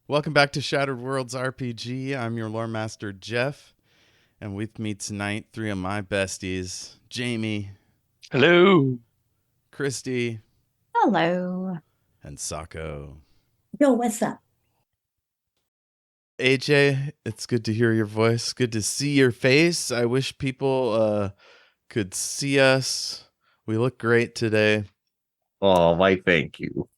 Welcome back to Shattered Worlds RPG. I'm your lore master, Jeff. And with me tonight, three of my besties, Jayme. Hello. Kristy. Hello. And Sako. Yo, what's up? AJ, it's good to hear your voice. Good to see your face. I wish people could see us. We look great today. Oh, why, thank you.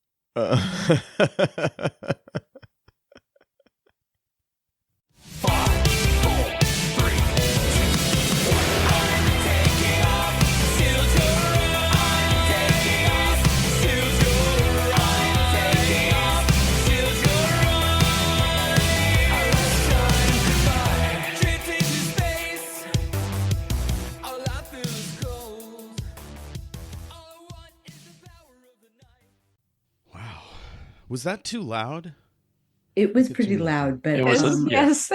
Was that too loud? It was pretty loud, but It was yes.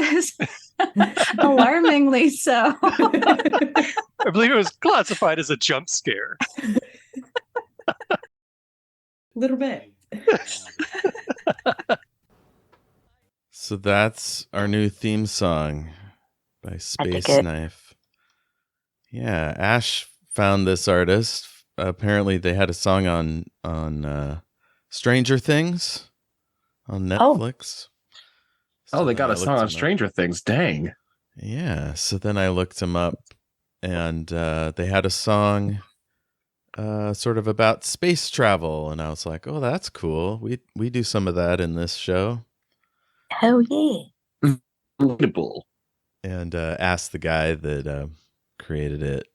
Alarmingly so. I believe it was classified as a jump scare. A little bit. So that's our new theme song by Space Knife. Yeah, Ash found this artist. Apparently they had a song on Stranger Things on Netflix. Oh, they got a song on Stranger Things. Dang. Yeah. So then I looked him up, and they had a song sort of about space travel, and I was like, "Oh, that's cool. We do some of that in this show." Oh yeah. And asked the guy that created it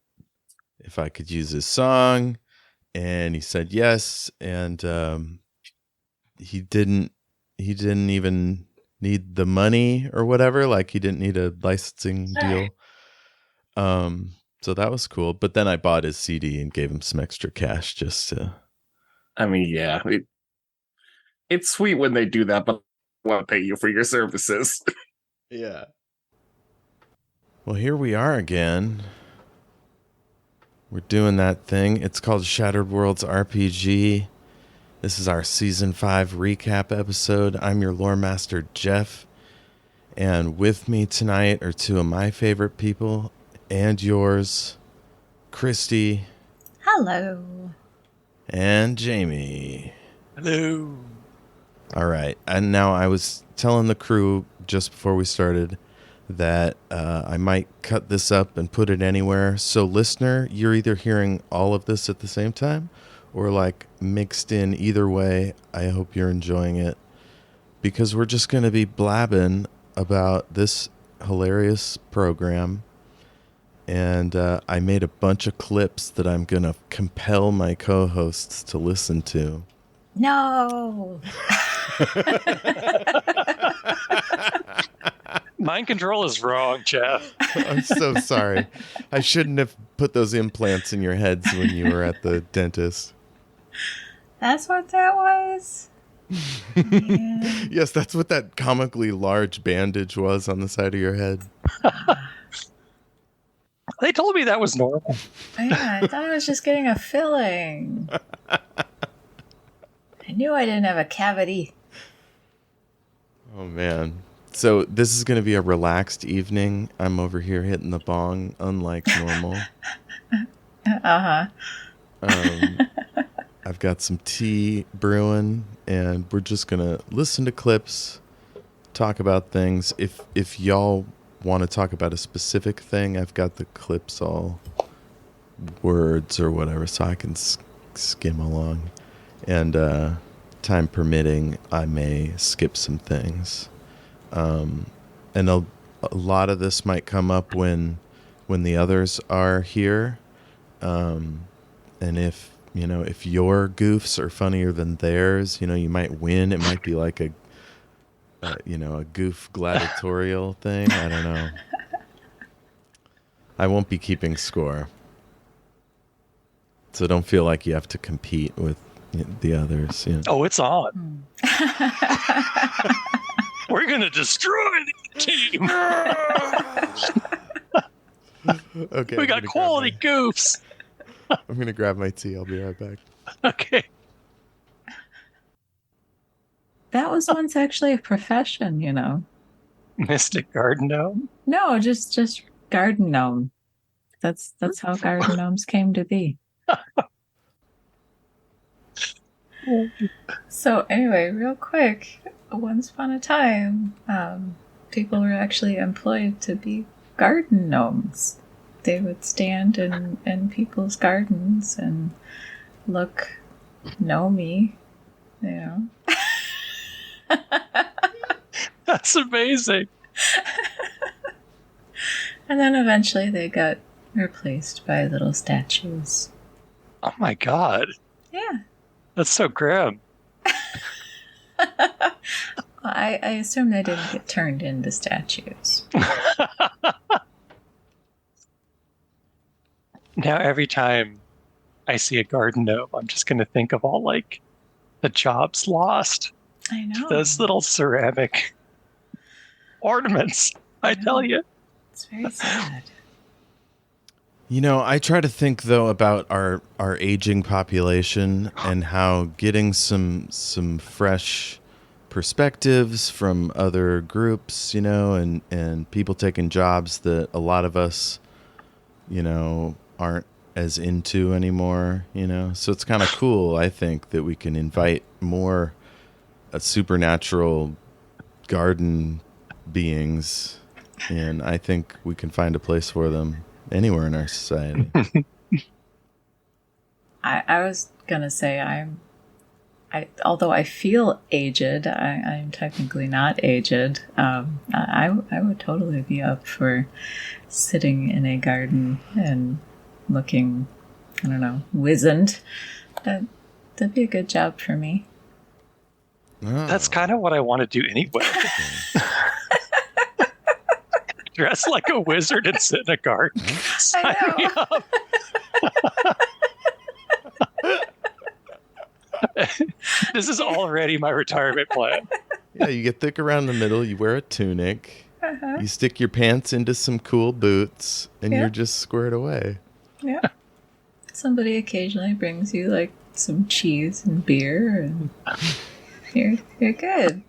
if I could use his song, and he said yes. And he didn't even need the money or whatever. Like, he didn't need a licensing deal. So that was cool. But then I bought his CD and gave him some extra cash just to. I mean, yeah, it's sweet when they do that, but I want to pay you for your services. Yeah. Well, here we are again. We're doing that thing. It's called Shattered Worlds RPG. This is our Season 5 recap episode. I'm your lore master, Jeff. And with me tonight are two of my favorite people and yours, Kristy. Hello. And Jayme. Hello. All right. And now I was telling the crew just before we started that I might cut this up and put it anywhere. So listener, you're either hearing all of this at the same time or like mixed in. Either way, I hope you're enjoying it, because we're just going to be blabbing about this hilarious program. And I made a bunch of clips that I'm going to compel my co-hosts to listen to. No. Mind control is wrong, Jeff. I'm so sorry. I shouldn't have put those implants in your heads when you were at the dentist. That's what that was? Yeah. Yes, that's what that comically large bandage was on the side of your head. They told me that was normal. Yeah, I thought I was just getting a filling. I knew I didn't have a cavity. Oh, man. So this is going to be a relaxed evening. I'm over here hitting the bong, unlike normal. Uh-huh. I've got some tea brewing, and we're just going to listen to clips, talk about things. If y'all want to talk about a specific thing, I've got the clips all words or whatever, so I can skim along. And time permitting, I may skip some things. And a lot of this might come up when the others are here. And if your goofs are funnier than theirs, you might win. It might be like a goof gladiatorial thing. I don't know. I won't be keeping score. So don't feel like you have to compete with the others. Oh, it's on. We're going to destroy the team. Okay. We got quality goofs. I'm going to grab my tea. I'll be right back. Okay. That was once actually a profession, you know. Mystic Garden Gnome. No, just garden gnome. That's how garden gnomes came to be. So anyway, real quick, once upon a time, people were actually employed to be garden gnomes. They would stand in people's gardens and look gnomey, you know. That's amazing. And then eventually they got replaced by little statues. Oh my god. Yeah. That's so grim. I assume they didn't get turned into statues. Now every time I see a garden gnome, I'm just going to think of all like the jobs lost. I know. Those little ceramic ornaments, I tell you. It's very sad. You know, I try to think though about our aging population and how getting some fresh perspectives from other groups, you know, and people taking jobs that a lot of us, you know, aren't as into anymore, you know. So it's kind of cool, I think, that we can invite more supernatural garden beings, and I think we can find a place for them anywhere in our society. I was gonna say although I feel aged, I'm technically not aged. I would totally be up for sitting in a garden and looking, I don't know, wizened. That'd be a good job for me. Oh. That's kind of what I want to do anyway. Dress like a wizard and sit in a garden. Sign me up. This is already my retirement plan. Yeah, you get thick around the middle, you wear a tunic, you stick your pants into some cool boots, and you're just squared away. Yeah. Somebody occasionally brings you like some cheese and beer, and you're good.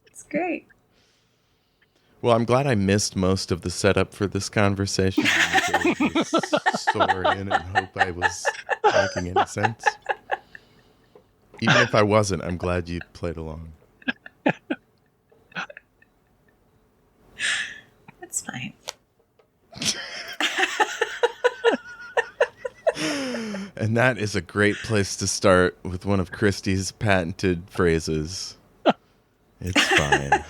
It's great. Well, I'm glad I missed most of the setup for this conversation. This story, and I hope I was making any sense. Even if I wasn't, I'm glad you played along. It's fine. And that is a great place to start with one of Kristy's patented phrases. It's fine.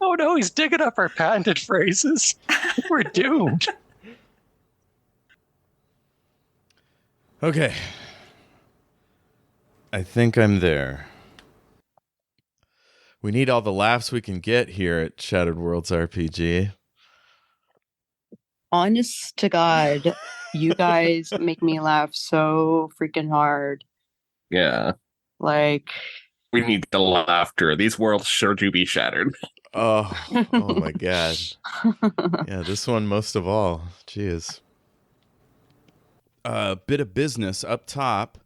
Oh no, he's digging up our patented phrases. We're doomed. Okay. I think I'm there. We need all the laughs we can get here at Shattered Worlds RPG. Honest to God, you guys make me laugh so freaking hard. Yeah. Like, We need the laughter. These worlds sure do be shattered. Oh my God. Yeah, this one most of all. Jeez. Bit of business up top.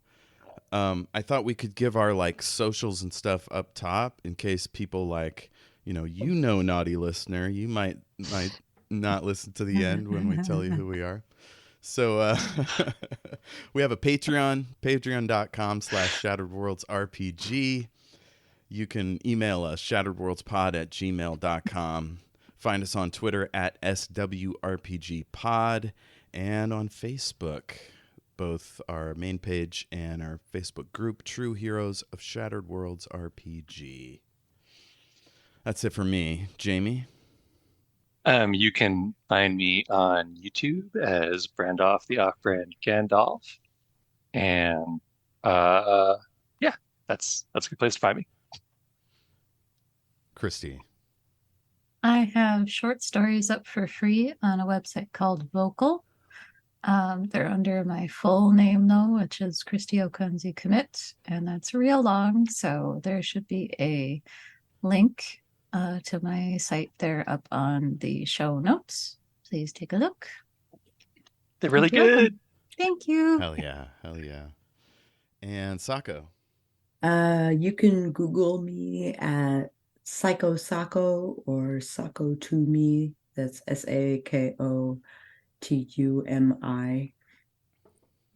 I thought we could give our like socials and stuff up top in case people like, naughty listener, you might not listen to the end when we tell you who we are. So we have a Patreon, patreon.com/shatteredworldsrpg. You can email us, shatteredworldspod@gmail.com. Find us on Twitter @SWRPGpod and on Facebook, both our main page and our Facebook group, True Heroes of Shattered Worlds RPG. That's it for me. Jayme? You can find me on YouTube as Brandoff the Off-Brand Gandalf. And that's a good place to find me. Kristy? I have short stories up for free on a website called Vocal. They're under my full name, though, which is Kristy Ockunnzi-Kmit, and that's real long, so there should be a link to my site there up on the show notes. Please take a look. They're really You're welcome. good. Thank you. Hell yeah. And Sako. You can Google me at Sako or Sako Tumi. That's SakoTumi.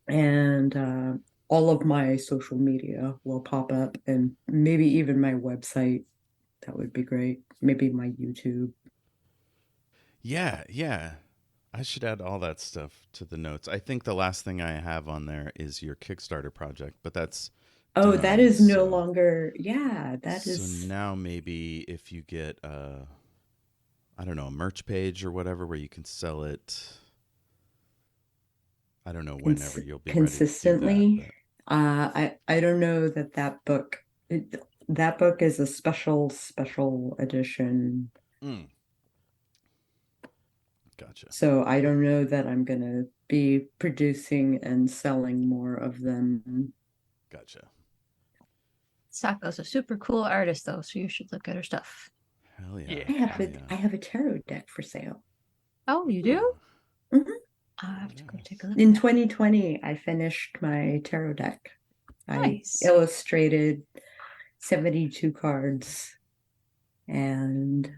And all of my social media will pop up, and maybe even my website. That would be great. Maybe my YouTube. Yeah. I should add all that stuff to the notes. I think the last thing I have on there is your Kickstarter project, but that's Oh, done, that is no so- longer. Yeah, that so is. now maybe if you get I don't know, a merch page or whatever where you can sell it. I don't know whenever you'll be consistently. ready to do that, I don't know that book. That book is a special edition. Gotcha. So I don't know that I'm gonna be producing and selling more of them. Gotcha. Sako's a super cool artist, though, so you should look at her stuff. Hell yeah. I have a tarot deck for sale. Oh, you do? Mhm. I'll have to go take a look. In 2020, I finished my tarot deck. Nice. I illustrated 72 cards, and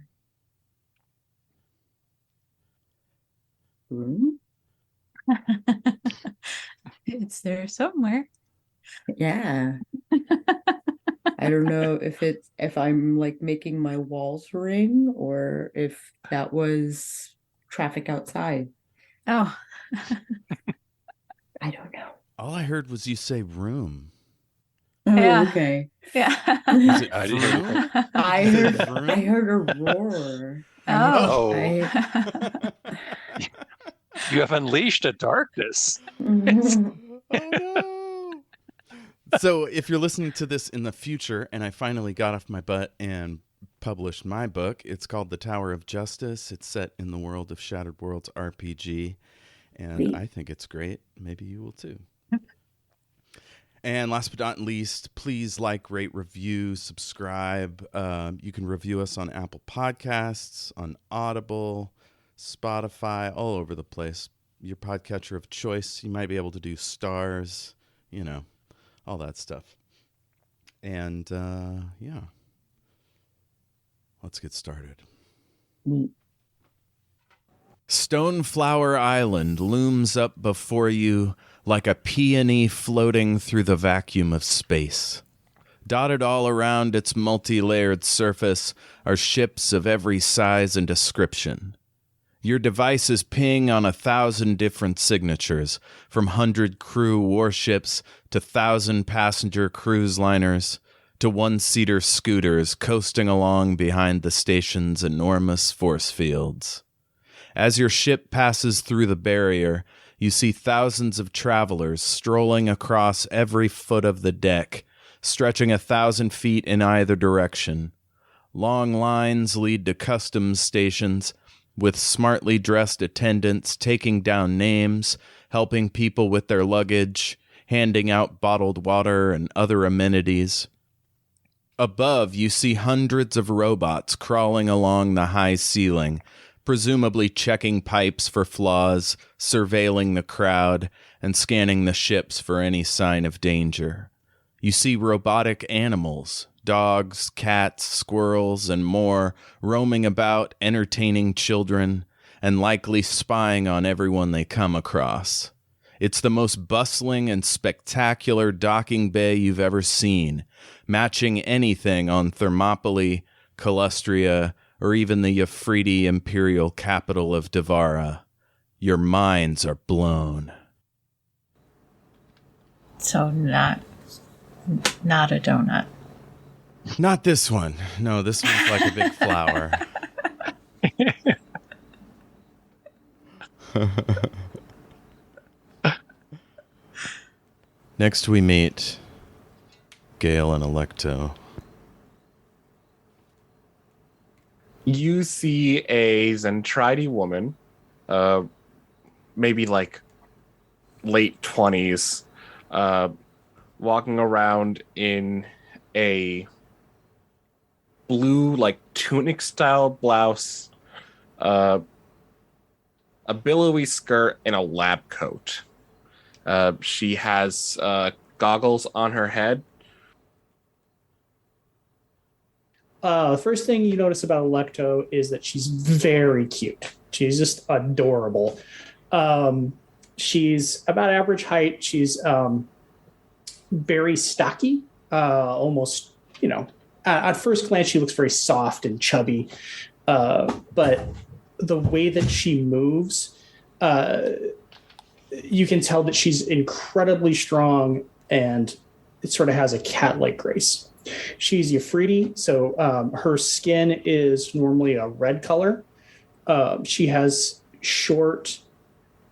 It's there somewhere. yeah. I don't know if I'm like making my walls ring or if that was traffic outside. Oh. I don't know. All I heard was you say room. Oh, Yeah. okay. Yeah. Is it I didn't hear vroom? I Is it heard vroom? I heard a roar. Oh. You have unleashed a darkness. Oh no. So if you're listening to this in the future and I finally got off my butt and published my book, it's called The Tower of Justice. It's set in the world of Shattered Worlds RPG, and Sweet. I think it's great. Maybe you will too. And last but not least, please like, rate, review, subscribe. You can review us on Apple Podcasts, on Audible, Spotify, all over the place. Your podcatcher of choice. You might be able to do stars, all that stuff. And yeah, let's get started. Stoneflower Island looms up before you like a peony floating through the vacuum of space. Dotted all around its multi-layered surface are ships of every size and description. Your devices ping on 1,000 different signatures, from 100-crew warships to 1,000-passenger cruise liners to one-seater scooters coasting along behind the station's enormous force fields. As your ship passes through the barrier, you see thousands of travelers strolling across every foot of the deck, stretching 1,000 feet in either direction. Long lines lead to customs stations, with smartly dressed attendants taking down names, helping people with their luggage, handing out bottled water and other amenities. Above, you see hundreds of robots crawling along the high ceiling, presumably checking pipes for flaws, surveilling the crowd, and scanning the ships for any sign of danger. You see robotic animals, dogs, cats, squirrels, and more, roaming about, entertaining children, and likely spying on everyone they come across. It's the most bustling and spectacular docking bay you've ever seen, matching anything on Thermopylae, Calustria, or even the Yafridi imperial capital of Devara. Your minds are blown. So not a donut. Not this one. No, this one's like a big flower. Next we meet Gale and Electo. You see a Zentradi woman, maybe like late 20s, walking around in a blue, like tunic style blouse, a billowy skirt, and a lab coat. She has goggles on her head. The first thing you notice about Electo is that she's very cute. She's just adorable. She's about average height. She's very stocky, almost, at first glance, she looks very soft and chubby. But the way that she moves, you can tell that she's incredibly strong, and it sort of has a cat-like grace. She's Yafriti, so her skin is normally a red color. She has short,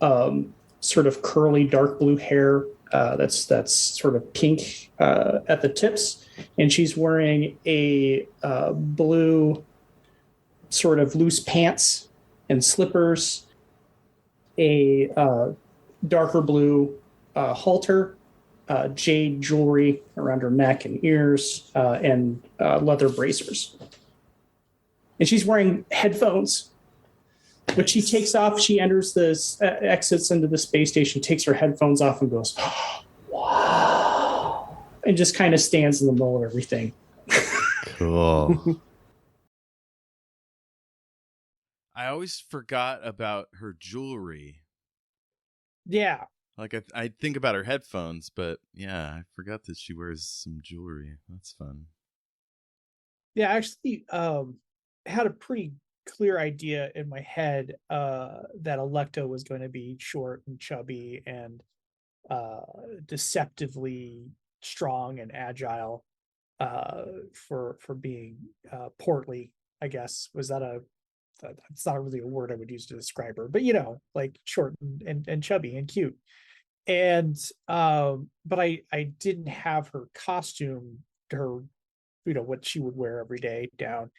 sort of curly, dark blue hair that's sort of pink at the tips, and she's wearing a blue sort of loose pants and slippers, a darker blue halter, jade jewelry around her neck and ears, and leather bracers. And she's wearing headphones, which she takes off. She enters this, exits into the space station, takes her headphones off and goes, wow, and just kind of stands in the middle of everything. Cool. I always forgot about her jewelry. Yeah. Like I think about her headphones, but yeah, I forgot that she wears some jewelry. That's fun. Yeah, I actually had a pretty clear idea in my head that Electo was going to be short and chubby and deceptively strong and agile for being portly, I guess. Was that that's not really a word I would use to describe her, but like short and chubby and cute. And but I didn't have her costume, her what she would wear every day down.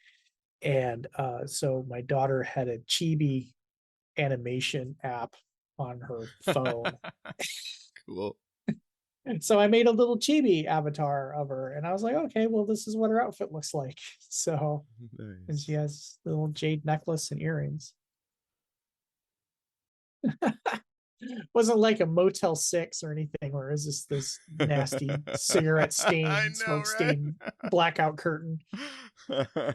And so my daughter had a chibi animation app on her phone. Cool. And so I made a little chibi avatar of her, and I was like, okay, well, this is what her outfit looks like. So, Nice. and she has the little jade necklace and earrings. Wasn't like a Motel 6 or anything, or is this nasty cigarette stain, smoke stain, blackout curtain? Oh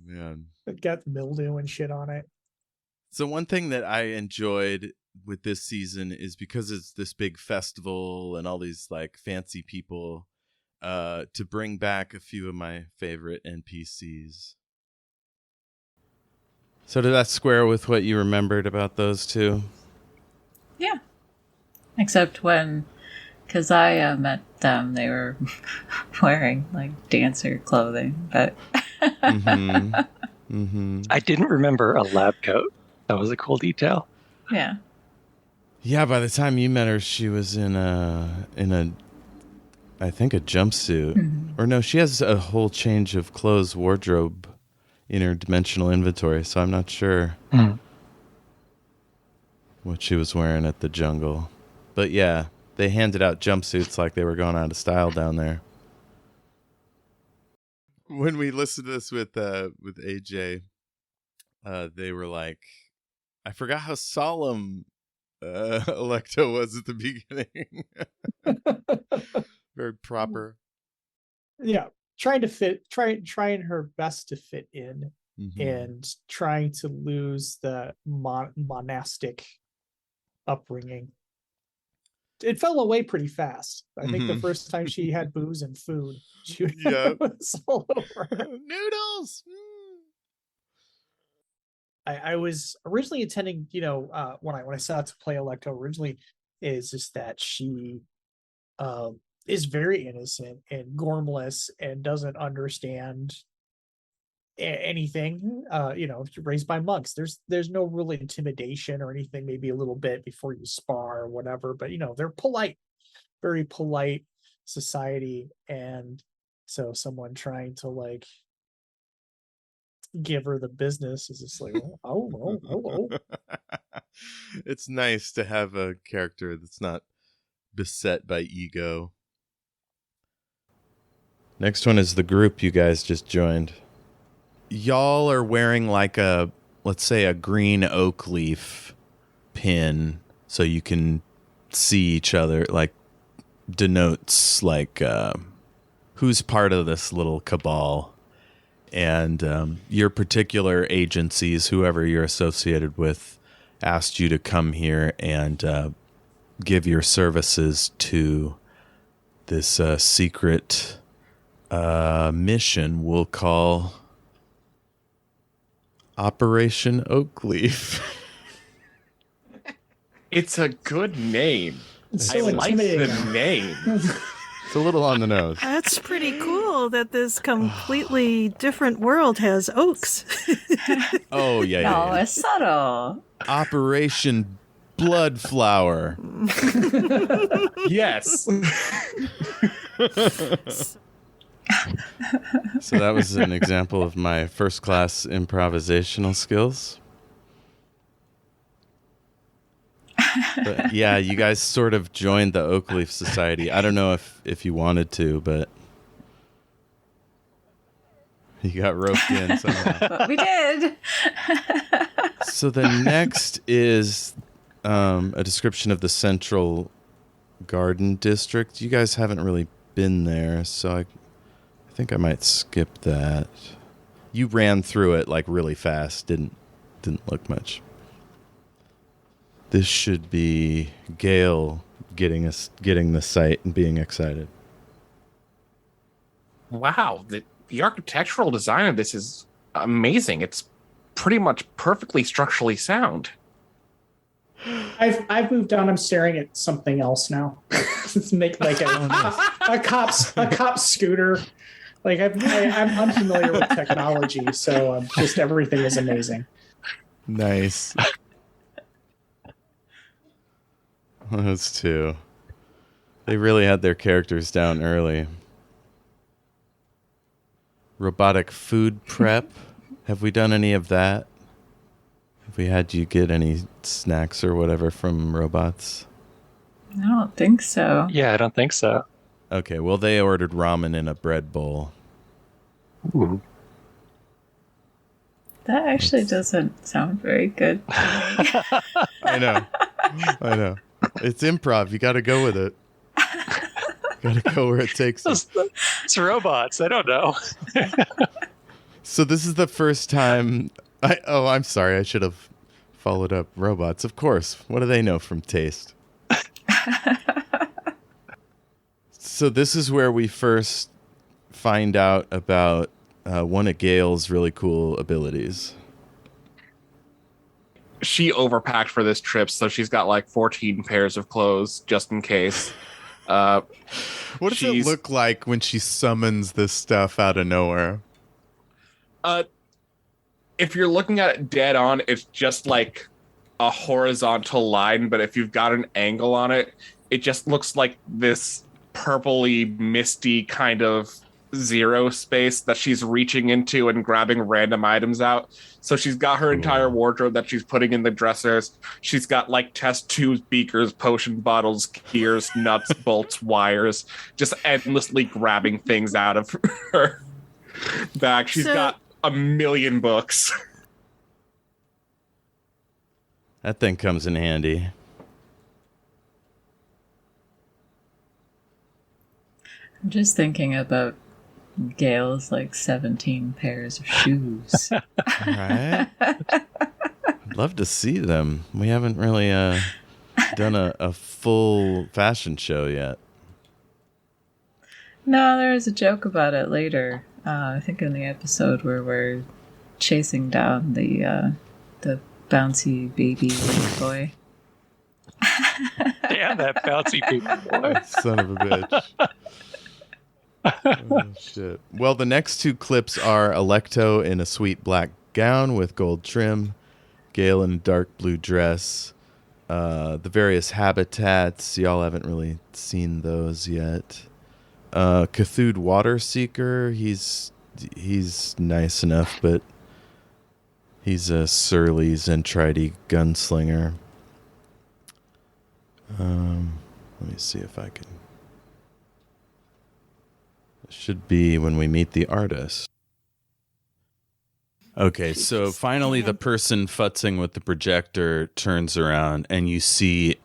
man. It got mildew and shit on it. So one thing that I enjoyed with this season is because it's this big festival and all these like fancy people, to bring back a few of my favorite NPCs. So did that square with what you remembered about those two? Yeah. Except because I met them, they were wearing like dancer clothing, but Mm-hmm. Mm-hmm. I didn't remember a lab coat. That was a cool detail. yeah. Yeah, by the time you met her, she was in a I think a jumpsuit. Mhm. Or no, she has a whole change of clothes wardrobe interdimensional inventory, so I'm not sure what she was wearing at the jungle. But yeah, they handed out jumpsuits like they were going out of style down there. When we listened to this with AJ, they were like, I forgot how solemn Electo was at the beginning. Very proper. Yeah, trying her best to fit in, Mm-hmm. and trying to lose the monastic upbringing. It fell away pretty fast. I think the first time she had booze and food, she was all over. Noodles. I was originally intending, when I set out to play Electo originally, is just that she is very innocent and gormless and doesn't understand anything. Raised by monks. There's no real intimidation or anything. Maybe a little bit before you spar or whatever, but they're polite, very polite society, and so someone trying to like give her the business is just like, oh. It's nice to have a character that's not beset by ego. Next one is the group you guys just joined. Y'all are wearing like let's say a green oak leaf pin so you can see each other, like denotes like who's part of this little cabal, and your particular agencies, whoever you're associated with, asked you to come here and give your services to this secret mission we'll call Operation Oakleaf. It's a good name. It's I so like the intimidating. name. It's a little on the nose. That's pretty cool that this completely different world has oaks. Oh, yeah, No, yeah. it's subtle. Operation Bloodflower. Yes. So that was an example of my first-class improvisational skills. But yeah, you guys sort of joined the Oakleaf Society. I don't know if you wanted to, but you got roped in somehow. But we did. So the next is a description of the Central Garden District. You guys haven't really been there, so I think I might skip that. You ran through it like really fast. Didn't look much. This should be Gale getting the site and being excited. Wow, the architectural design of this is amazing. It's pretty much perfectly structurally sound. I've moved on. I'm staring at something else now. Let's make like a cop's scooter. Like I'm unfamiliar with technology, so just everything is amazing. Nice. Those two. They really had their characters down early. Robotic food prep. Have we done any of that? Have we had you get any snacks or whatever from robots? I don't think so. Yeah, I don't think so. Okay, well, they ordered ramen in a bread bowl. Ooh. That actually doesn't sound very good. I know. It's improv. You got to go with it. Got to go where it takes you. It's robots. I don't know. So this is the first time. I'm sorry. I should have followed up. Robots, of course. What do they know from taste? So this is where we first find out about one of Gale's really cool abilities. She overpacked for this trip, so she's got like 14 pairs of clothes just in case. What does it look like when she summons this stuff out of nowhere? If you're looking at it dead on, it's just like a horizontal line, but if you've got an angle on it, it just looks like this purpley, misty kind of zero space that she's reaching into and grabbing random items out. So she's got her entire wardrobe that she's putting in the dressers. She's got like test tubes, beakers, potion bottles, gears, nuts, bolts, wires, just endlessly grabbing things out of her bag. She's got a million books. That thing comes in handy. I'm just thinking about Gale's like 17 pairs of shoes. Right? I'd love to see them. We haven't really done a full fashion show yet. No, there's a joke about it later. I think in the episode where we're chasing down the bouncy baby boy. Damn that bouncy baby boy. Son of a bitch. Oh, shit. Well, the next two clips are Electo in a sweet black gown with gold trim, Gale in a dark blue dress, the various habitats. Y'all haven't really seen those yet. Cthulhu Water Seeker, he's nice enough, but he's a surly Zentrite gunslinger. Let me see if I can. Should be when we meet the artist. Okay, so finally the person futzing with the projector turns around and you see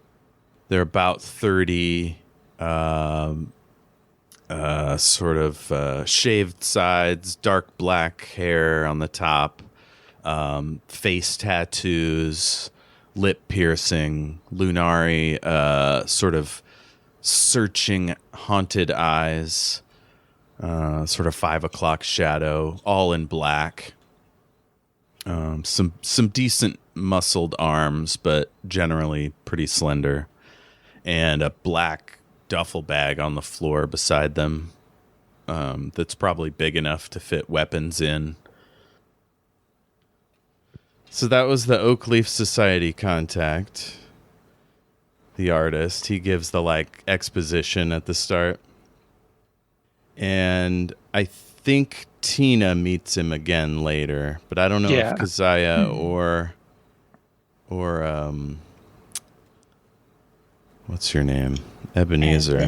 they're about 30 Sort of shaved sides, dark black hair on the top, face tattoos, lip piercing, lunari, sort of searching, haunted eyes, sort of 5 o'clock shadow, all in black. Some decent muscled arms, but generally pretty slender, and a black duffel bag on the floor beside them. That's probably big enough to fit weapons in. So that was the Oakleaf Society contact. The artist. He gives the exposition at the start. And I think Tina meets him again later, but I don't know if Keziah or what's your name? Ebenezer. I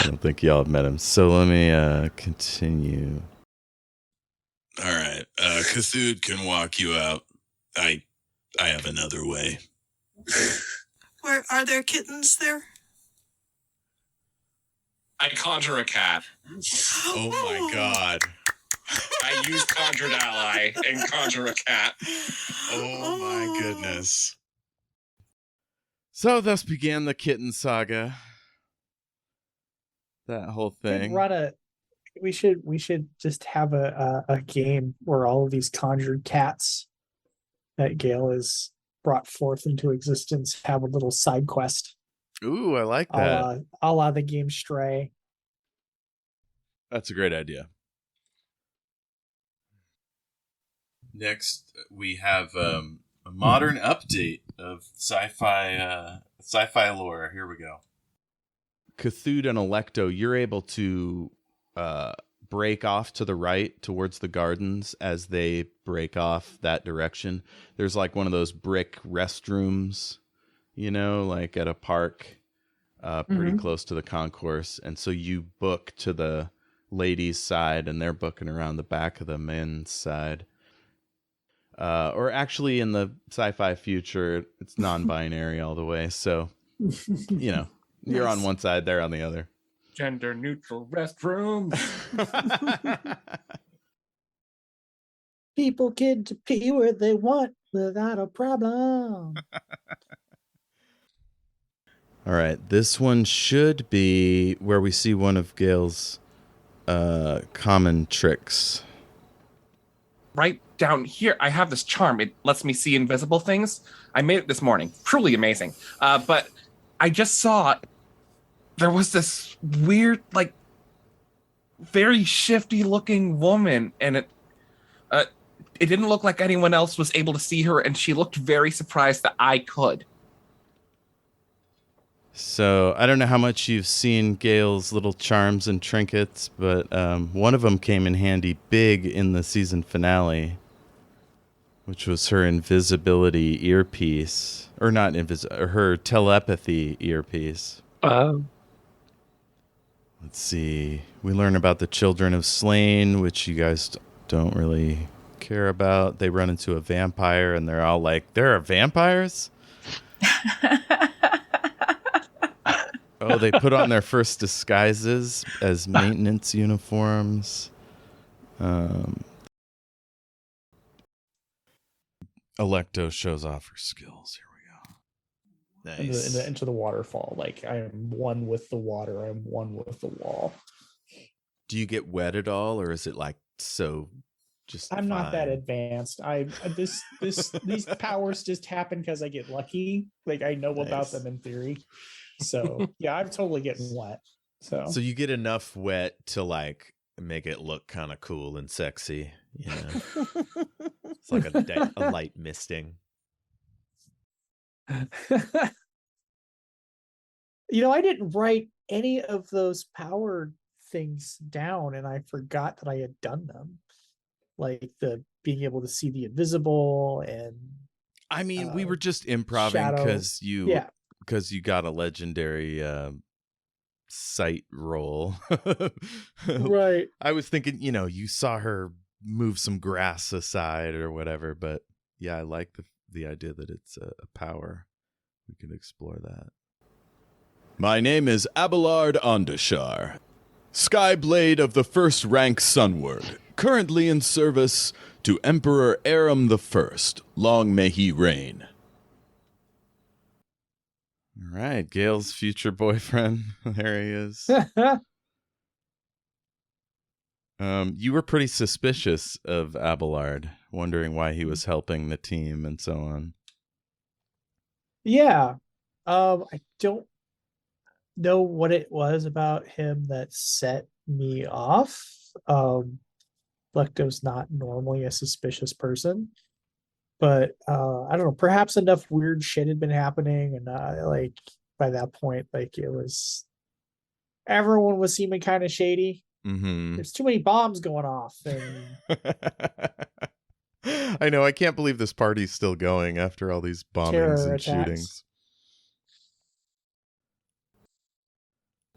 don't think y'all have met him. So let me continue. All right. Cthulhu can walk you out. I have another way. Where are there kittens there? I conjure a cat. Oh my god. I use conjured ally and conjure a cat. Oh my goodness. So thus began the kitten saga. That whole thing. We should just have a game where all of these conjured cats that Gale has brought forth into existence have a little side quest. Ooh, I like that. A la the game Stray. That's a great idea. Next, we have a modern update of sci-fi lore. Here we go. Cthulhu and Electo, you're able to break off to the right towards the gardens as they break off that direction. There's one of those brick restrooms, at a park, pretty close to the concourse. And so you book to the ladies' side and they're booking around the back of the men's side. Or actually in the sci-fi future, it's non-binary all the way. So, you're on one side, they're on the other. Gender neutral restroom. People get to pee where they want without a problem. All right, this one should be where we see one of Gale's common tricks. Right down here, I have this charm. It lets me see invisible things. I made it this morning. Truly amazing. But I just saw there was this weird, very shifty looking woman, and it didn't look like anyone else was able to see her, and she looked very surprised that I could. So I don't know how much you've seen Gale's little charms and trinkets, but one of them came in handy big in the season finale, which was her invisibility earpiece, or not her telepathy earpiece. Let's see. We learn about the Children of Slain, which you guys don't really care about. They run into a vampire, and they're all like, "There are vampires?" Oh, they put on their first disguises as maintenance uniforms. Electo shows off her skills. Here we go. Nice. Into the waterfall. I am one with the water. I'm one with the wall. Do you get wet at all, or is it so just I'm fine? not that advanced. These powers just happen because I get lucky. I know about them in theory. So yeah, I'm totally getting wet. So you get enough wet to make it look kind of cool and sexy. It's like a light misting. I didn't write any of those power things down, and I forgot that I had done them. The being able to see the invisible, and I mean, we were just improvising because you got a legendary sight roll. Right. I was thinking, you saw her move some grass aside or whatever, but yeah, I like the idea that it's a power we can explore that. My name is Abelard Ondashar, Skyblade of the First Rank Sunward, currently in service to Emperor Aram I. Long may he reign. All right, Gale's future boyfriend. There he is. You were pretty suspicious of Abelard, wondering why he was helping the team and so on. Yeah. I don't know what it was about him that set me off. Lecto's not normally a suspicious person, but I don't know, perhaps enough weird shit had been happening, and like by that point, like it was everyone was seeming kind of shady. Mm-hmm. There's too many bombs going off, and I know, I can't believe this party's still going after all these bombings terror and attacks. shootings.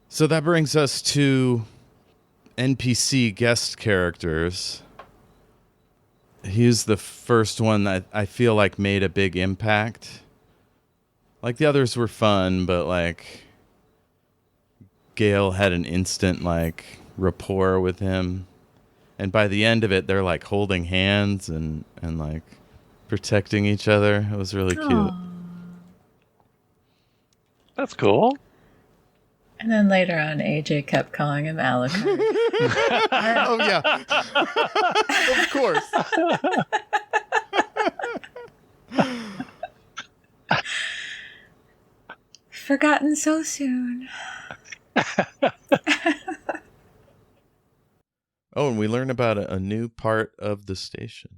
So that brings us to NPC guest characters. He's the first one that I feel like made a big impact. Like the others were fun, but like Gale had an instant like rapport with him. And by the end of it, they're like holding hands and like protecting each other. It was really cute. That's cool. And then later on, AJ kept calling him Alucard. Oh, yeah. Of course. Forgotten so soon. Oh, and we learn about a new part of the station.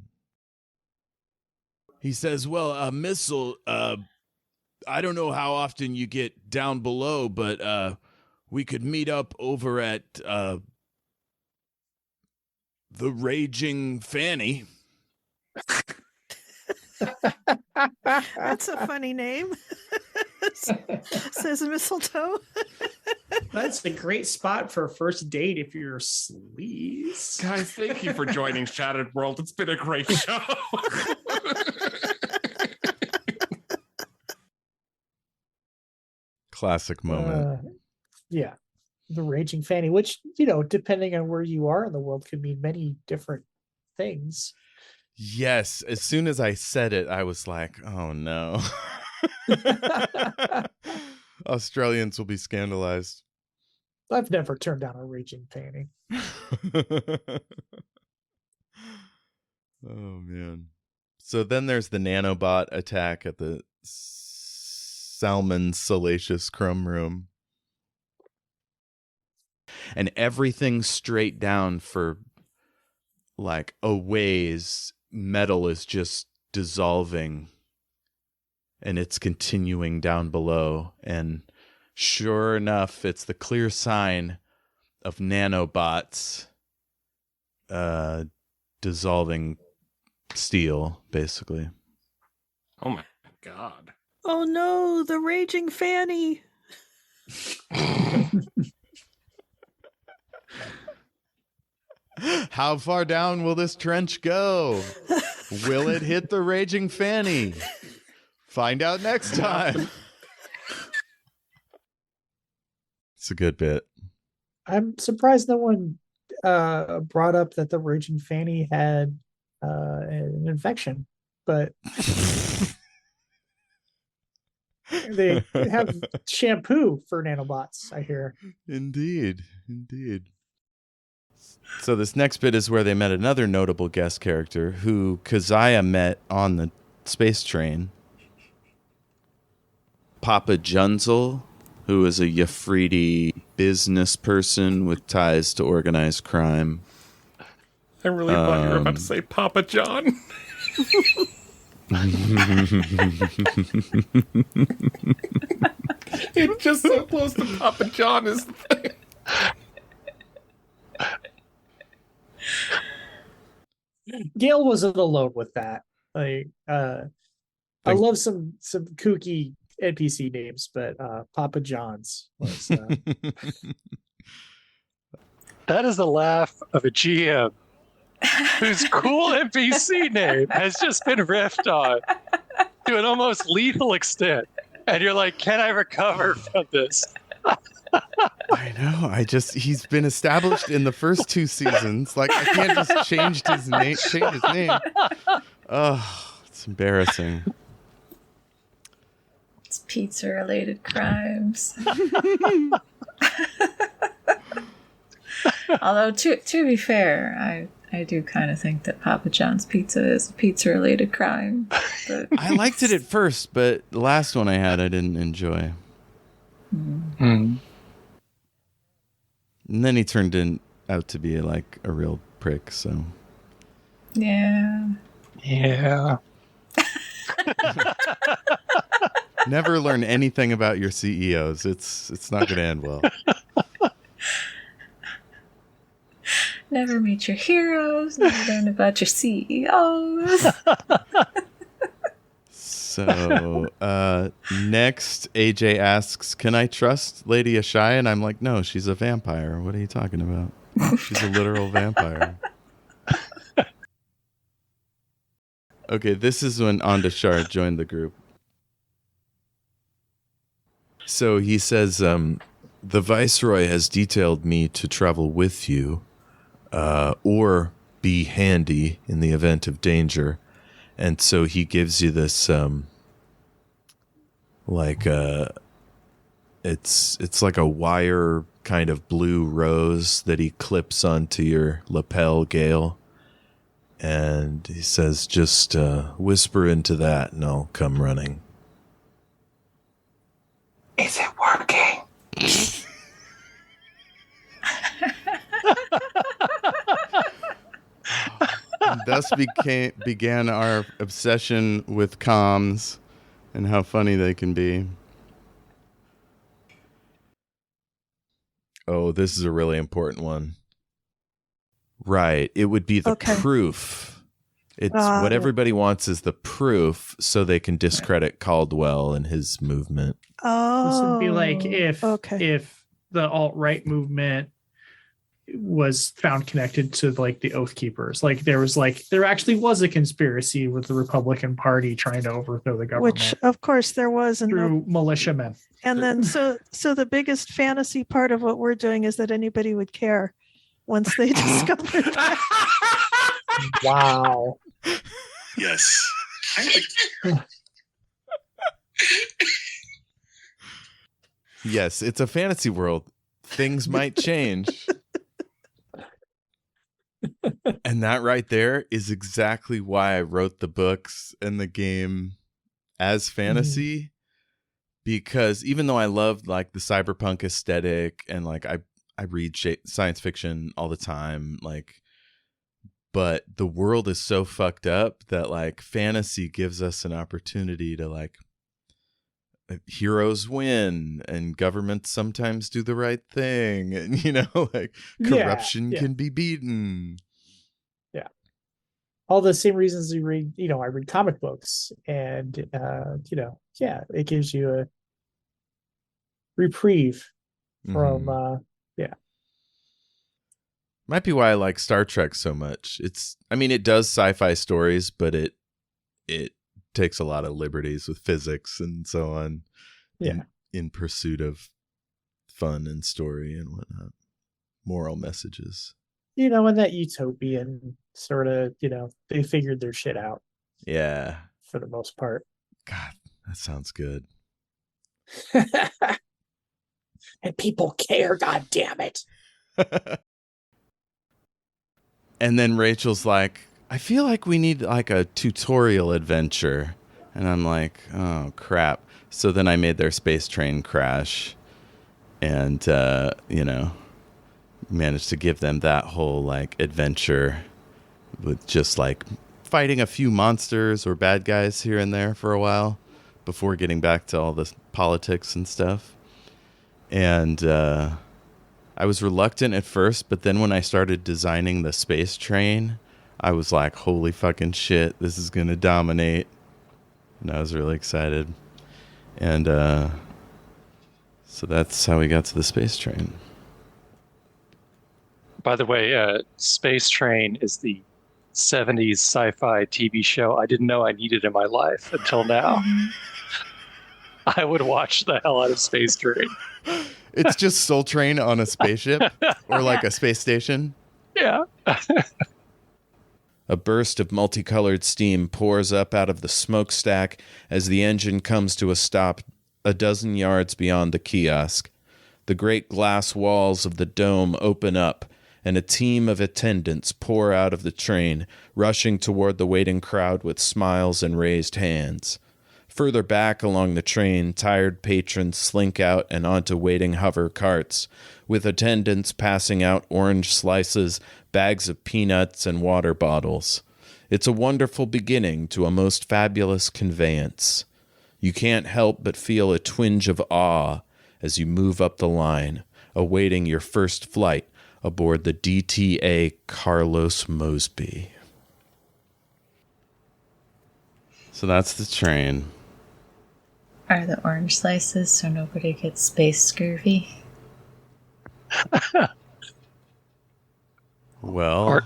He says, well, Missile, I don't know how often you get down below, but we could meet up over at the Raging Fanny. That's a funny name. Says Mistletoe. That's a great spot for a first date if you're sleaze. Guys, thank you for joining Shattered World. It's been a great show. Classic moment. Yeah. The Raging Fanny, which, you know, depending on where you are in the world, could mean many different things. Yes. As soon as I said it, I was like, oh no. Australians will be scandalized. I've never turned down a Raging Fanny. Oh, man. So then there's the nanobot attack at the Salmon Salacious Crumb Room. And everything straight down for like a ways, metal is just dissolving and it's continuing down below. And sure enough, it's the clear sign of nanobots dissolving steel, basically. Oh my god. Oh no, the Raging Fanny. How far down will this trench go? Will it hit the Raging Fanny? Find out next time. It's a good bit. I'm surprised no one brought up that the Raging Fanny had an infection, but they have shampoo for nanobots, I hear. Indeed. So this next bit is where they met another notable guest character who Keziah met on the space train. Papa Junzel, who is a Yafridi business person with ties to organized crime. I really thought you were about to say Papa John. It's just so close to Papa John is the thing. Gale wasn't alone with that. Like, I love some kooky NPC names, but Papa John's was. That is the laugh of a GM whose cool NPC name has just been riffed on to an almost lethal extent. And you're like, can I recover from this? I know. He's been established in the first 2 seasons. Like, I can't just change his name. Oh, it's embarrassing. It's pizza-related crimes. Although, to be fair, I do kind of think that Papa John's pizza is a pizza-related crime. But I liked it at first, but the last one I had, I didn't enjoy. Mm. And then he turned out to be like a real prick. So yeah. Never learn anything about your CEOs. It's not going to end well. Never meet your heroes. Never learn about your CEOs. So next, AJ asks, "Can I trust Lady Ashai?" And I'm like, "No, she's a vampire. What are you talking about? She's a literal vampire." Okay, this is when Andashar joined the group. So he says, "The Viceroy has detailed me to travel with you, or be handy in the event of danger." And so he gives you this, it's like a wire kind of blue rose that he clips onto your lapel, Gale. And he says, "Just whisper into that and I'll come running." Is it working? And thus began our obsession with comms and how funny they can be. Oh, this is a really important one. Right. It would be the proof. It's what everybody wants is the proof so they can discredit Caldwell and his movement. Oh. This would be like if the alt-right movement was found connected to like the Oath Keepers. Like there actually was a conspiracy with the Republican Party trying to overthrow the government. Which of course there was through militiamen. And then so the biggest fantasy part of what we're doing is that anybody would care once they discovered that. Wow. Yes. Yes, it's a fantasy world. Things might change. And that right there is exactly why I wrote the books and the game as fantasy. Because even though I love like the cyberpunk aesthetic and like I read science fiction all the time, like, but the world is so fucked up that like fantasy gives us an opportunity to like heroes win and governments sometimes do the right thing, and like corruption can be beaten. Yeah, all the same reasons you read. I read comic books, and it gives you a reprieve from Might be why I like Star Trek so much. It does sci-fi stories, but it takes a lot of liberties with physics and so on in pursuit of fun and story and whatnot. Moral messages. And that utopian sort of, they figured their shit out. Yeah. For the most part. God, that sounds good. And people care, god damn it. And then Rachel's like, "I feel like we need like a tutorial adventure." And I'm like, "Oh, crap." So then I made their space train crash and, managed to give them that whole like adventure with just like fighting a few monsters or bad guys here and there for a while before getting back to all the politics and stuff. And I was reluctant at first, but then when I started designing the space train, I was like, holy fucking shit, this is going to dominate. And I was really excited. And so that's how we got to the space train. By the way, Space Train is the 70s sci-fi TV show I didn't know I needed in my life until now. I would watch the hell out of Space Train. It's just Soul Train on a spaceship or like a space station. Yeah. A burst of multicolored steam pours up out of the smokestack as the engine comes to a stop a dozen yards beyond the kiosk. The great glass walls of the dome open up, and a team of attendants pour out of the train, rushing toward the waiting crowd with smiles and raised hands. Further back along the train, tired patrons slink out and onto waiting hover carts, with attendants passing out orange slices, bags of peanuts, and water bottles. It's a wonderful beginning to a most fabulous conveyance. You can't help but feel a twinge of awe as you move up the line, awaiting your first flight aboard the DTA Carlos Mosby. So that's the train. Are the orange slices so nobody gets space scurvy? Well,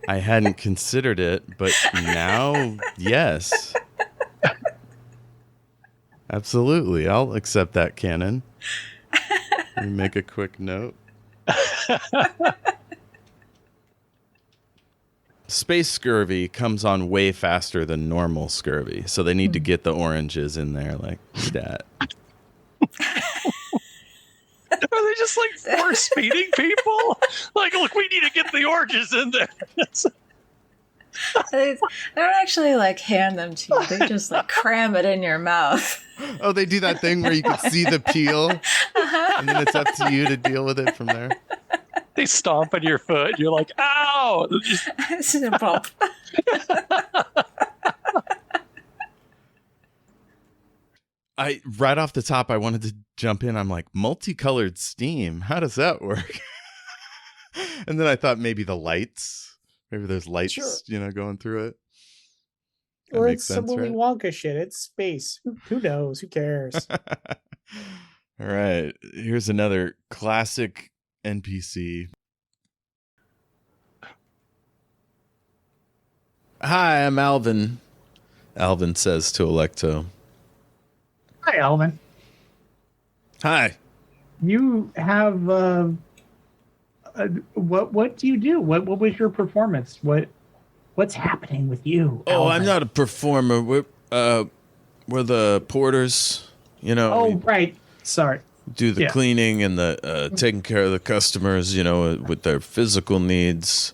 I hadn't considered it, but now, yes. Absolutely. I'll accept that canon. Let me make a quick note. Space scurvy comes on way faster than normal scurvy, so they need to get the oranges in there like that. Are they just like force feeding people? Like, look, we need to get the oranges in there. They don't actually like hand them to you. They just like cram it in your mouth. Oh, they do that thing where you can see the peel, and then it's up to you to deal with it from there. They stomp on your foot. And you're like, ow! It's a bump. Right off the top, I wanted to jump in. I'm like, multicolored steam. How does that work? And then I thought maybe the lights. Maybe there's lights, Sure. Going through it. That Or makes it's some sense, Willy right? Wonka shit. It's space. Who knows? Who cares? All right. Here's another classic NPC. Hi, I'm Alvin. Alvin says to Electo. Hi, Alvin. Hi. You have what do you do? What was your performance? What's happening with you? Oh, Alvin? I'm not a performer. We're the porters. Oh, right. Sorry. Do the cleaning and the taking care of the customers. With their physical needs.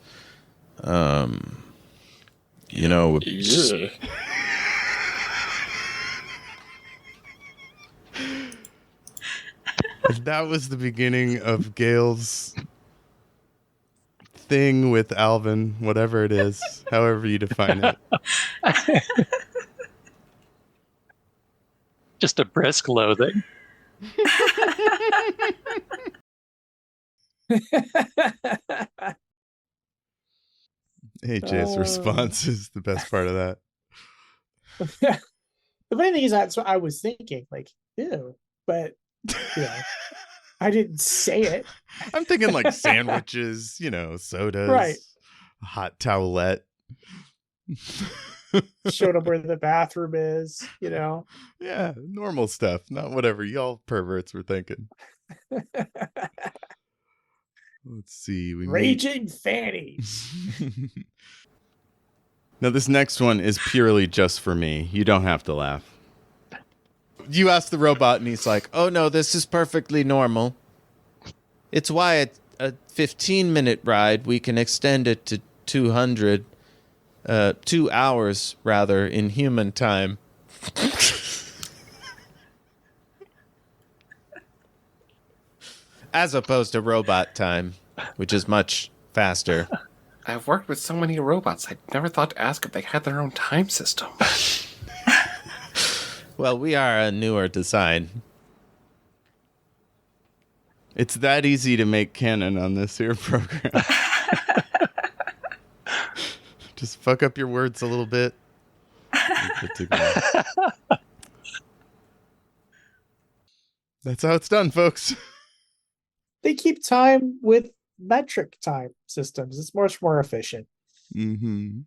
That was the beginning of Gail's thing with Alvin, whatever it is, however you define it. Just a brisk loathing. AJ's response is the best part of that. The funny thing is, that's what I was thinking. Like, ew. But, I didn't say it. I'm thinking like sandwiches, sodas, Right. A hot towelette. Showed up where the bathroom is, Yeah, normal stuff, not whatever y'all perverts were thinking. Let's see. Raging fannies. Now, this next one is purely just for me. You don't have to laugh. You ask the robot, and he's like, oh, no, this is perfectly normal. It's why at a 15-minute ride, we can extend it to 2 hours, rather, in human time. As opposed to robot time, which is much faster. I've worked with so many robots, I never thought to ask if they had their own time system. Well, we are a newer design. It's that easy to make canon on this here program. Just fuck up your words a little bit. Good to go. That's how it's done, folks. They keep time with metric time systems. It's much more efficient. Mm-hmm.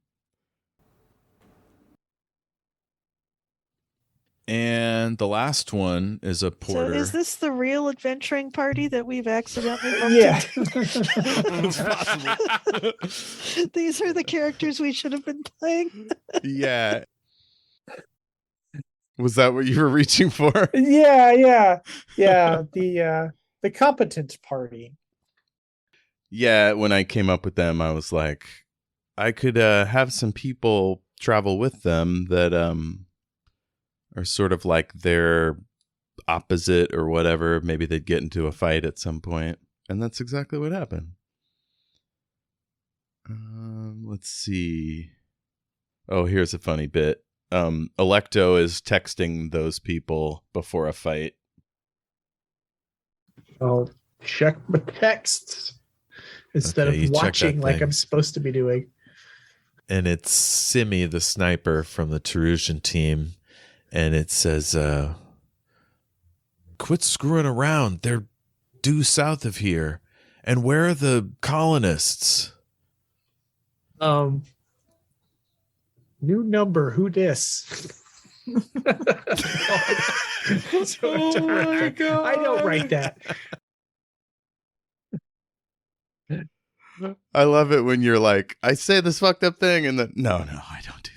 And the last one is a porter. So is this the real adventuring party that we've accidentally bumped Yeah. It's possible. into? These are the characters we should have been playing. Yeah. Was that what you were reaching for? Yeah. The competent party. Yeah, when I came up with them, I was like, I could have some people travel with them that are sort of like their opposite or whatever. Maybe they'd get into a fight at some point. And that's exactly what happened. Let's see. Oh, here's a funny bit. Electo is texting those people before a fight. I'll check my texts instead Okay, you of check watching that like thing. I'm supposed to be doing. And it's Simi, the sniper from the Tarusian team. And it says, quit screwing around. They're due south of here. And where are the colonists? New number. Who dis? Oh my God. I don't write that. I love it when you're like, I say this fucked up thing, and then no, I don't do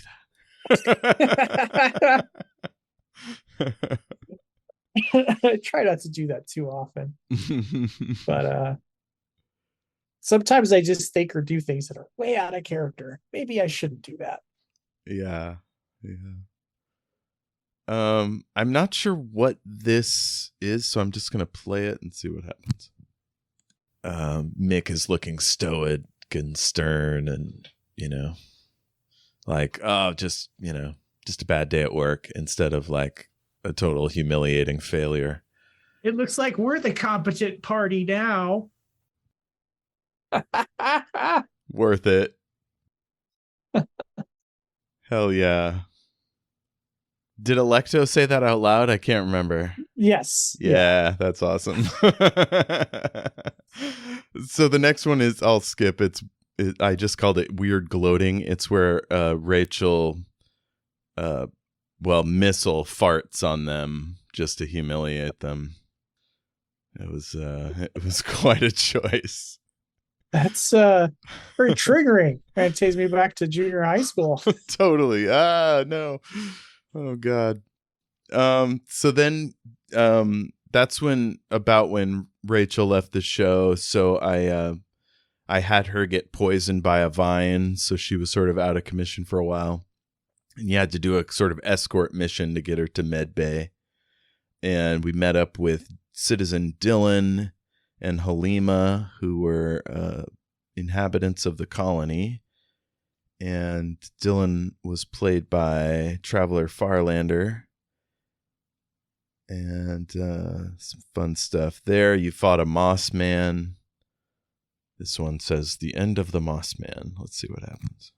that. I try not to do that too often. But sometimes I just think or do things that are way out of character. Maybe I shouldn't do that. Yeah. I'm not sure what this is, so I'm just gonna play it and see what happens. Mick is looking stoic and stern and, like, oh, just a bad day at work instead of like a total humiliating failure. It looks like we're the competent party now. Worth it. Hell yeah. Did Electo say that out loud? I can't remember. Yes. Yeah, that's awesome. So the next one is, I'll skip. I just called it Weird Gloating. It's where Rachel, Missile farts on them just to humiliate them. It was quite a choice. That's very triggering. It takes me back to junior high school. Totally. No. Oh God. So then that's when Rachel left the show. So I had her get poisoned by a vine, so she was sort of out of commission for a while. And you had to do a sort of escort mission to get her to Med Bay. And we met up with Citizen Dylan and Halima, who were inhabitants of the colony. And Dylan was played by Traveler Farlander. And some fun stuff there. You fought a Moss Man. This one says the end of the Moss Man. Let's see what happens.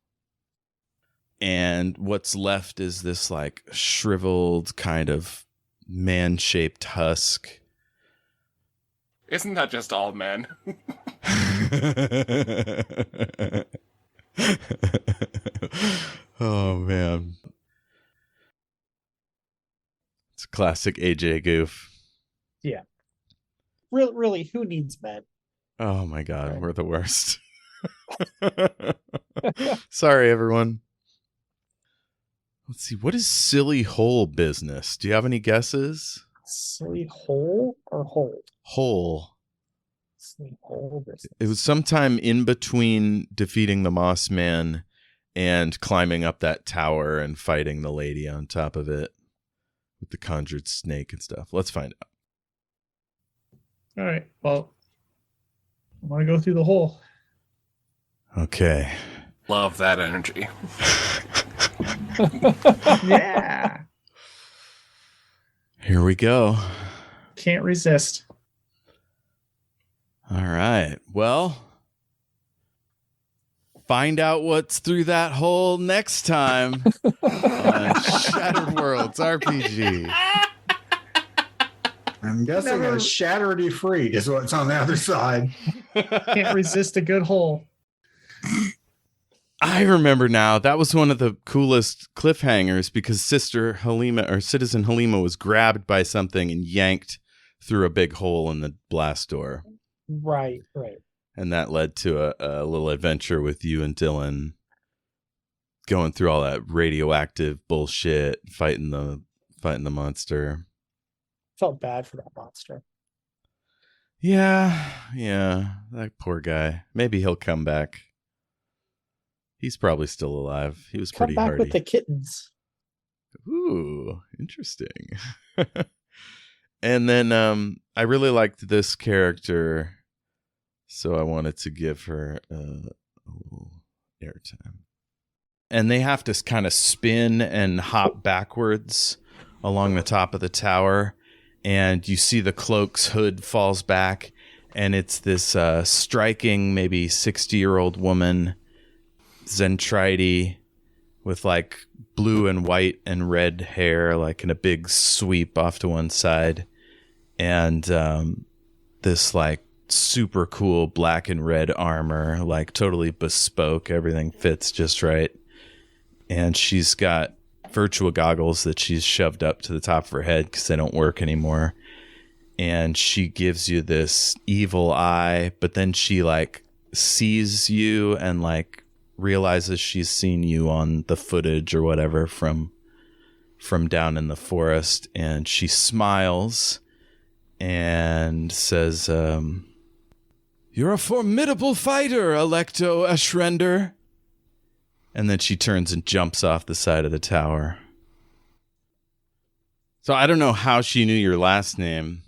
And what's left is this like shriveled kind of man-shaped husk. Isn't that just all men? Oh man, it's a classic AJ goof. Yeah. Really, who needs men? Oh my God, right. We're the worst. Sorry, everyone. Let's see. What is silly hole business? Do you have any guesses? Silly hole or hole? Hole. Silly hole business. It was sometime in between defeating the Moss Man and climbing up that tower and fighting the lady on top of it with the conjured snake and stuff. Let's find out. All right. Well, I want to go through the hole. Okay. Love that energy. Yeah. Here we go. Can't resist. All right. Well, find out what's through that hole next time on Shattered Worlds RPG. I'm guessing a shatteredy freak is what's on the other side. Can't resist a good hole. I remember now. That was one of the coolest cliffhangers because Sister Halima or Citizen Halima was grabbed by something and yanked through a big hole in the blast door. Right. And that led to a little adventure with you and Dylan going through all that radioactive bullshit, fighting the monster. Felt bad for that monster. Yeah, that poor guy. Maybe he'll come back. He's probably still alive. He was pretty Come back hardy. with the kittens. Ooh, interesting. And then I really liked this character, so I wanted to give her a little airtime. And they have to kind of spin and hop backwards along the top of the tower, and you see the cloak's hood falls back, and it's this striking, maybe 60-year-old woman, Zentride, with like blue and white and red hair, like in a big sweep off to one side, and this like super cool black and red armor, like totally bespoke. Everything fits just right. And she's got virtual goggles that she's shoved up to the top of her head because they don't work anymore. And she gives you this evil eye, but then she like sees you and like realizes she's seen you on the footage or whatever from down in the forest, and she smiles and says, "You're a formidable fighter, Electo Ashrender." And then she turns and jumps off the side of the tower. So I don't know how she knew your last name.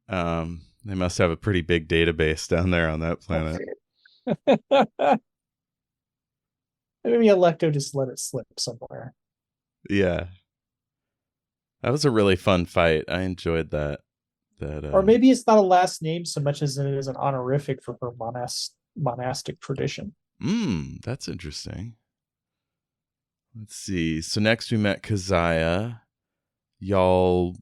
They must have a pretty big database down there on that planet. Maybe Electo just let it slip somewhere. Yeah. That was a really fun fight. I enjoyed that. Or maybe it's not a last name so much as it is an honorific for her monastic tradition. That's interesting. Let's see. So next we met Keziah. Y'all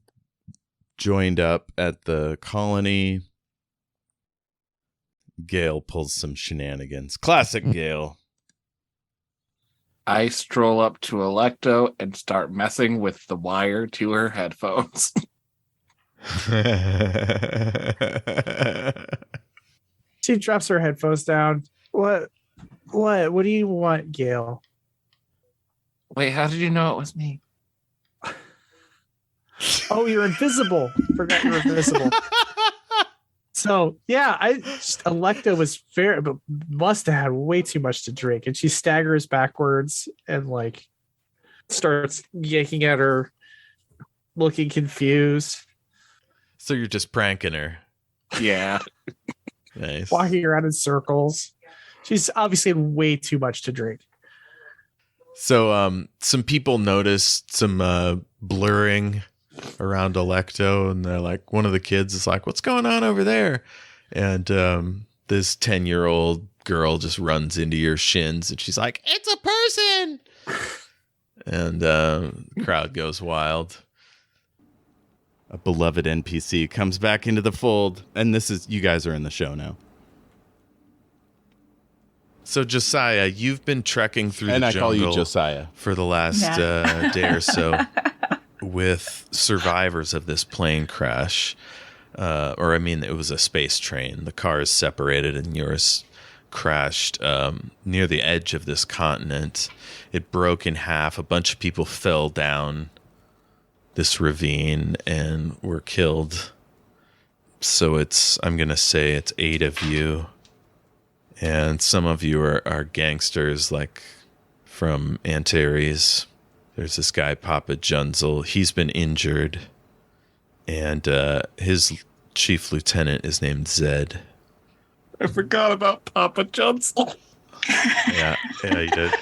joined up at the colony. Gale pulls some shenanigans. Classic Gale. I stroll up to Electo and start messing with the wire to her headphones. She drops her headphones down. What do you want, Gail? Wait, how did you know it was me? Oh, you're invisible. Forgot you're invisible. So yeah, Electa was fair, but must have had way too much to drink, and she staggers backwards and like starts yanking at her, looking confused. So you're just pranking her. Yeah. Nice. Walking around in circles. She's obviously had way too much to drink. So some people noticed some blurring around Electo, and they're like, one of the kids is like, "What's going on over there?" And this 10-year-old girl just runs into your shins, and she's like, "It's a person!" And the crowd goes wild. A beloved NPC comes back into the fold, and you guys are in the show now. So Josiah, you've been trekking through the jungle. And I call you Josiah. For the last day or so with survivors of this plane crash. It was a space train. The cars separated and yours crashed near the edge of this continent. It broke in half. A bunch of people fell down this ravine and were killed. So I'm going to say it's 8 of you. And some of you are gangsters, like from Antares. There's this guy, Papa Junzel. He's been injured. And his chief lieutenant is named Zed. I forgot about Papa Junzel. Yeah, you did.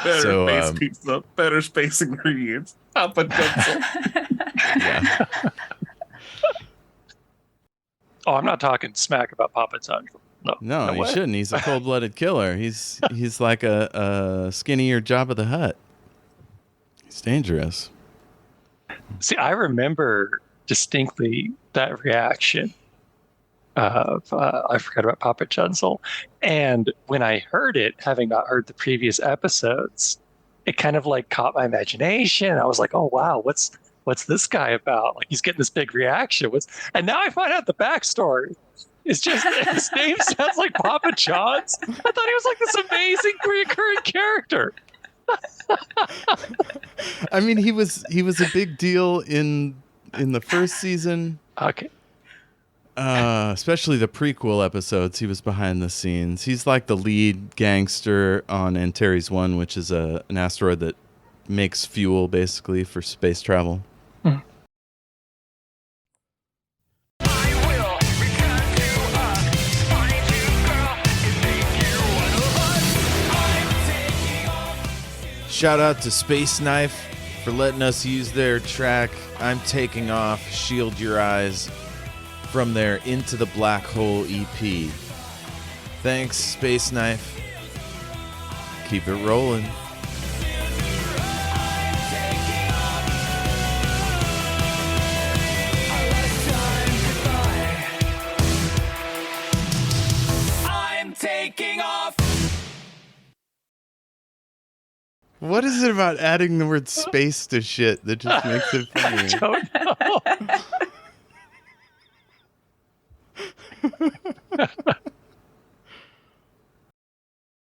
Better pizza, better space ingredients. Papa Junzel. Yeah. Oh, I'm not talking smack about Papa Junzel. No, he shouldn't. He's a cold-blooded killer. He's like a skinnier Jabba the Hutt. He's dangerous. See, I remember distinctly that reaction of I forgot about Papa Chunsel. And when I heard it, having not heard the previous episodes, it kind of like caught my imagination. I was like, oh wow, what's this guy about? Like he's getting this big reaction. And now I find out the backstory. It's just his name sounds like Papa John's. I thought he was like this amazing recurring character. I mean, he was a big deal in the first season. Okay. Especially the prequel episodes, he was behind the scenes. He's like the lead gangster on Antares 1, which is an asteroid that makes fuel basically for space travel. Shout out to Space Knife for letting us use their track, I'm Taking Off, Shield Your Eyes, from their Into the Black Hole EP. Thanks, Space Knife. Keep it rolling. I'm taking off. What is it about adding the word space to shit that just makes it funny? I don't know.